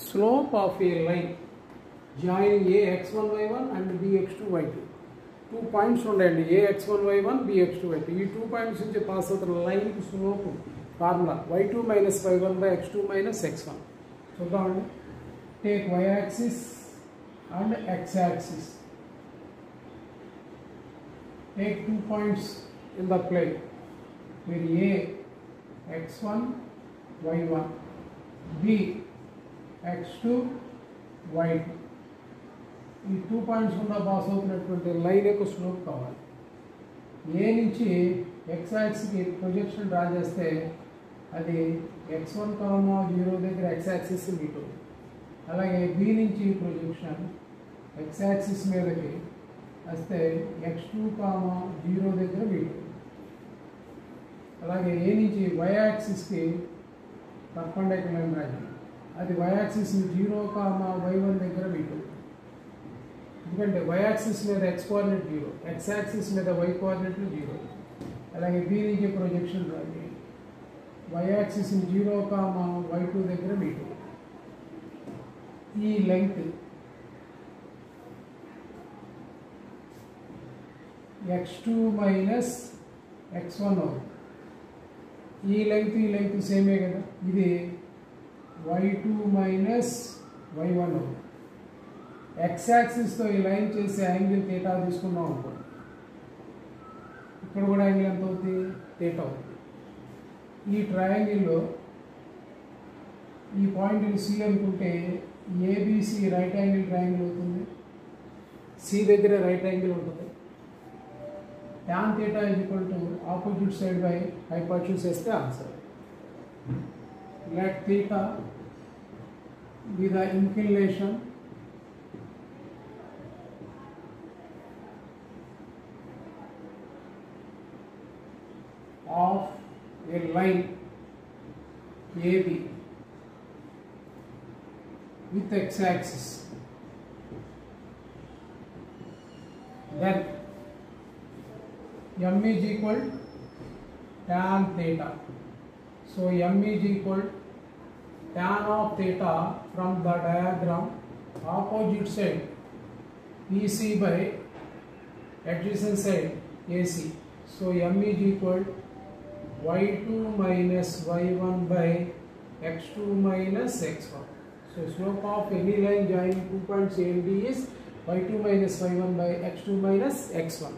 slope of a line joining a x1 y1 and b x2 y2. 2 points ఉండేయండి a x1 y1 b x2 y2. ఈ 2 points నుంచి pass అవుతున్న line కి slope formula y2 minus y1 by x2 minus x1. చూద్దామండి. Take y axis and x axis. Take 2 points in the plane where a x1 y1 b x2 y2. ఈ 2 points ఉన్న pass అవుతున్నటువంటి line యొక్క slope కావాలి. ఏ నుంచి X యాక్సిస్కి projection draw చేస్తే అది x1, 0 దగ్గర ఎక్స్ యాక్సిస్ మీటు. అలాగే బి నుంచి ప్రొజెక్షన్ ఎక్స్ యాక్సిస్ మీదకి వస్తే x2, 0 దగ్గర మీటు. అలాగే ఏ నుంచి y యాక్సిస్కి పర్పెండిక్యులర్ లైన్ రాయాలి. అది y యాక్సిస్ 0, y1 దగ్గర మీటు. ఎందుకంటే y యాక్సిస్ మీద x కోఆర్డినేట్ 0, x యాక్సిస్ మీద y కోఆర్డినేట్లు 0. అలాగే బి నుంచి ప్రొజెక్షన్ రాయాలి. y యాక్సిస్ 0, y2 దగ్గర మీటు. ఈ లెంగ్త్ x2 minus x1 అవుతుంది. ఈ లెంగ్త్ సేమే కదా. ఇది y2 minus y1 అవుతుంది. ఎక్స్ యాక్సిస్తో ఈ లైన్ చేసే యాంగిల్ థీటా తీసుకున్నాం అనుకోండి. ఇక్కడ కూడా యాంగిల్ ఎంత అవుతుంది? థీటా అవుతుంది. ఈ ట్రయాంగిల్లో ఈ పాయింట్ సి అనుకుంటే ఏబిసి రైట్ యాంగిల్ ట్రయాంగిల్ అవుతుంది. సి దగ్గర రైట్ యాంగిల్ ఉంటుంది. tan theta is equal to opposite side by hypotenuse వేస్తే answer. Let theta be the inclination of a line AB with x-axis. Then m is equal tan theta. So m is equal tan of theta from the diagram opposite side EC by adjacent side AC. So m is equal y2 minus y1 by x2 minus x1. So slope of any line joining 2 points A and B is y2 minus y1 by x2 minus x1.